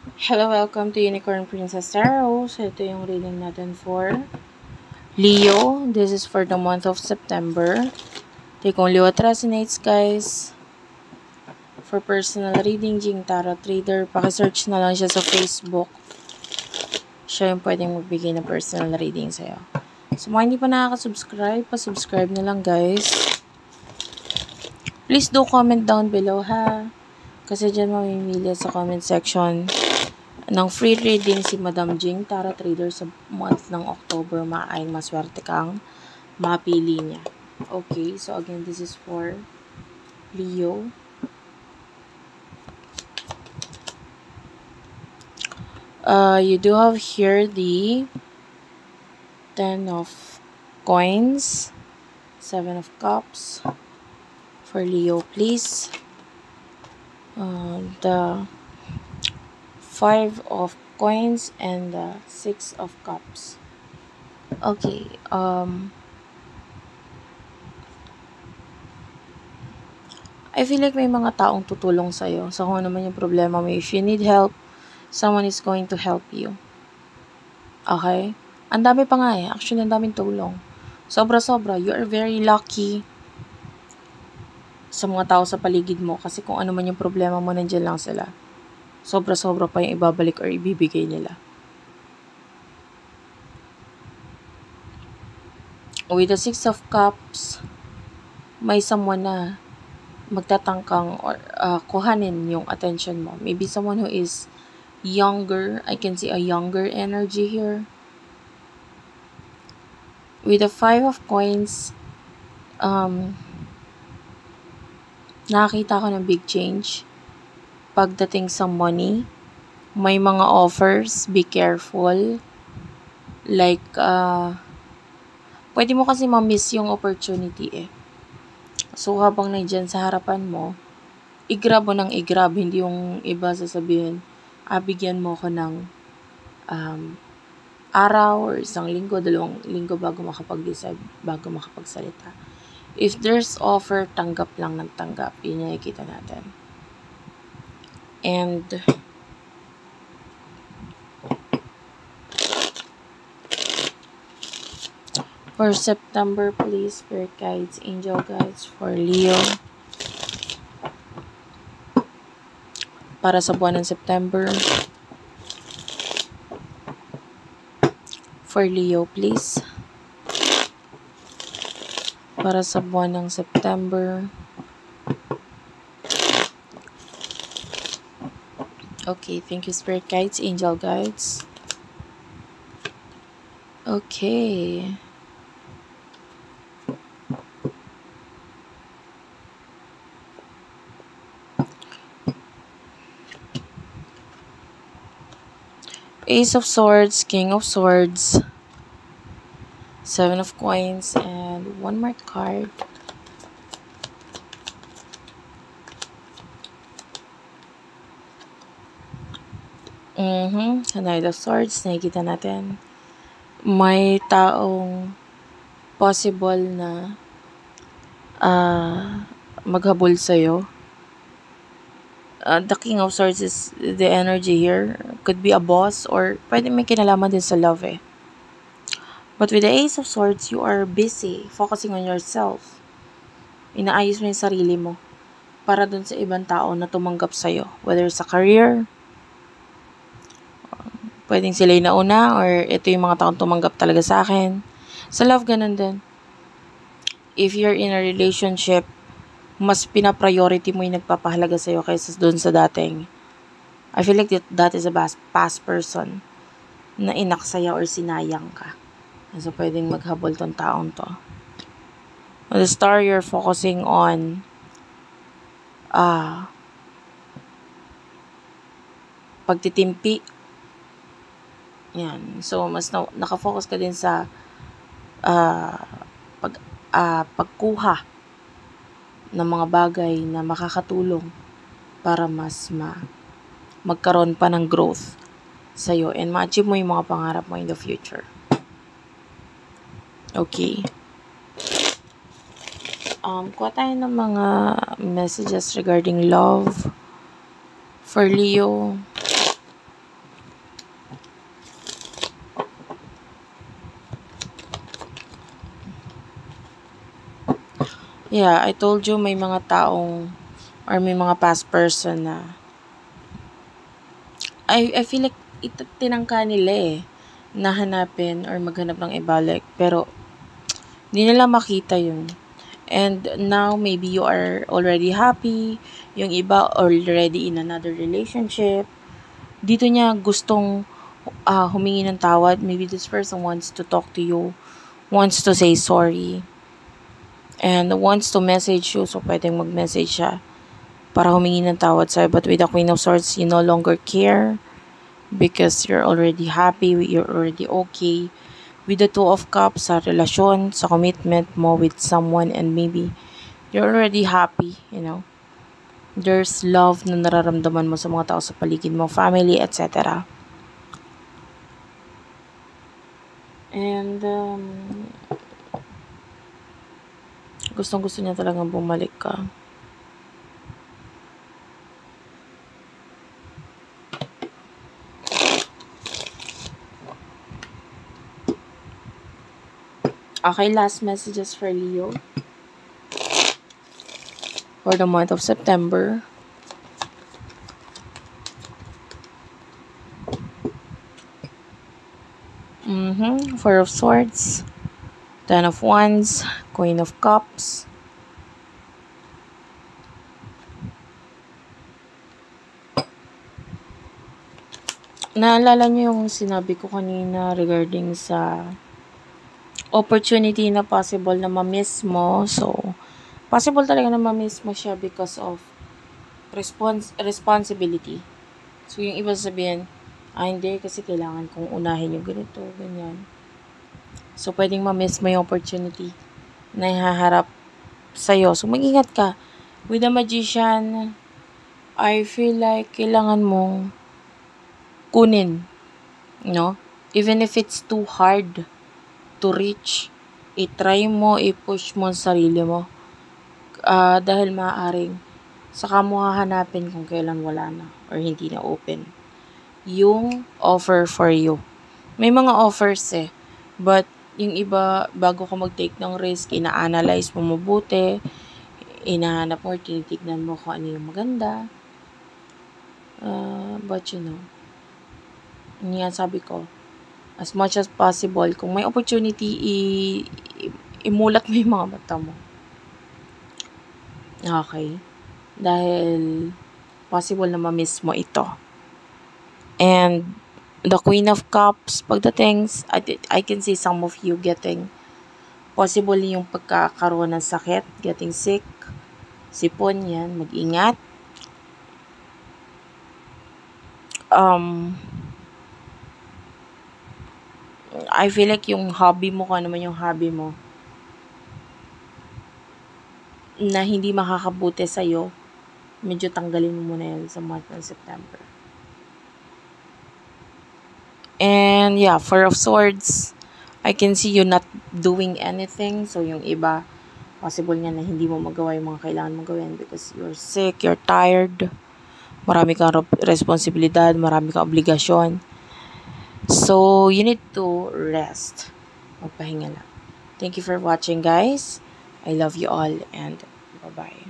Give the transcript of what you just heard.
Hello, welcome to Unicorn Princess Tarot. So, ito yung reading natin for Leo. This is for the month of September. Take only what resonates, guys. For personal reading, Jing Tarot Trader, pakisearch na lang siya sa Facebook. Siya yung pwedeng magbigay ng personal reading sa'yo. So, mga hindi pa nakaka-subscribe, pa-subscribe na lang, guys. Please do comment down below, ha? Kasi dyan mamimili sa comment section ng free reading si Madam Jing Tarot Trader sa month ng October. Maaaring maswerte kang mapili niya. Okay, so again, this is for Leo. You do have here the 10 of coins, 7 of cups for Leo, please. The 5 of coins and the 6 of cups. Okay, I feel like may mga taong tutulong sa'yo. So, kung ano man yung problema mo, if you need help, someone is going to help you. Okay? Ang dami pa nga eh. Actually, ang daming tulong. Sobra-sobra. You are very lucky sa mga tao sa paligid mo. Kasi kung ano man yung problema mo, nandiyan lang sila. Sobra-sobra pa yung ibabalik or ibibigay nila. With the 6 of cups, may someone na magtatangkang or kuhanin yung attention mo. Maybe someone who is younger. I can see a younger energy here. With the 5 of coins, nakakita ko ng big change. Pagdating sa money, may mga offers, be careful. Like, pwede mo kasi ma-miss yung opportunity eh. So, habang nandyan sa harapan mo, i-grab mo ng i-grab. Hindi yung iba sasabihin, bigyan mo ko ng araw or isang linggo, 2 linggo bago makapag-decide, bago makapagsalita. If there's offer, tanggap lang ng tanggap. Yun yung nakikita natin. And for September, please, Spirit Guides, Angel Guides for Leo. Para sa buwan ng September. For Leo, please. Para sa buwan ng September. Okay, thank you, Spirit Guides, Angel Guides. Okay. Ace of Swords, King of Swords, 7 of Coins, and one more card. Knight of Swords, nakikita natin. May taong possible na maghabol sa'yo. The King of Swords is the energy here. Could be a boss or pwede may kinalaman din sa love eh. But with the Ace of Swords, you are busy focusing on yourself. Inaayos mo yung sarili mo para dun sa ibang tao na tumanggap sa'yo. Whether sa career, pwedeng sila yung nauna or ito yung mga taong tumanggap talaga sa akin. Sa love, ganun din. If you're in a relationship, mas pina-priority mo yung nagpapahalaga sa'yo kaysa dun sa dating. I feel like that is a past person na inaksaya or sinayang ka. So, pwedeng maghabol tong taong to. On the star, you're focusing on pagtitimpi. Yan. So, mas nakafocus ka din sa pagkuha ng mga bagay na makakatulong para mas magkaroon pa ng growth sa'yo and ma-achieve mo yung mga pangarap mo in the future. Okay. Kuha tayo ng mga messages regarding love for Leo. Yeah, I told you may mga taong or may mga past person na I feel like tinangka nila na hanapin or maghanap ng iba, like, pero hindi nila makita yun. And now, maybe you are already happy, yung iba already in another relationship. Dito niya gustong humingi ng tawad. Maybe this person wants to talk to you, wants to say sorry, and wants to message you. So, pwedeng mag-message siya para humingi ng tawad sa'yo. But with the Queen of Swords, you no longer care because you're already happy, you're already okay. With the Two of Cups, sa relasyon, sa commitment mo with someone, and maybe you're already happy, There's love na nararamdaman mo sa mga tao sa paligid mo, family, etc. And, gustong-gusto niya talagang bumalik ka. Okay, last messages for Leo for the month of September. Four of Swords, Ten of Wands, Queen of Cups, naalala niyo yung sinabi ko kanina regarding sa opportunity na possible na ma-miss mo. So, possible talaga na ma-miss mo siya because of responsibility. So, yung iba sabihin, hindi kasi kailangan kong unahin yung ganito, ganyan. So, pwedeng ma-miss mo yung opportunity na ihaharap sa'yo. So, mag-ingat ka. With the Magician, I feel like kailangan mong kunin, Even if it's too hard to reach, i-try mo, i-push mo sa sarili mo. Dahil maaaring saka mo hahanapin kung kailan wala na or hindi na open yung offer for you. May mga offers but yung iba, bago ka mag-take ng risk, ina-analyze mo mabuti, inahanap mo, tinitignan mo kung ano yung maganda. But yun nga sabi ko, as much as possible, kung may opportunity, imulat mo yung mga mata mo. Okay? Dahil possible na ma-miss mo ito. And the Queen of Cups, pagdating, I can see some of you getting possible yung pagkakaroon ng sakit, getting sick, sipon, yan, mag-ingat. I feel like yung hobby mo, kung ano man yung hobby mo, na hindi makakabuti sa'yo, medyo tanggalin mo muna yan sa month ng September. And yeah, Four of Swords, I can see you not doing anything. So yung iba, possible nga na hindi mo magawa yung mga kailangan mong gawin because you're sick, you're tired, marami kang responsibilidad, marami kang obligasyon. So, you need to rest. Magpahinga lang. Thank you for watching, guys. I love you all and bye-bye.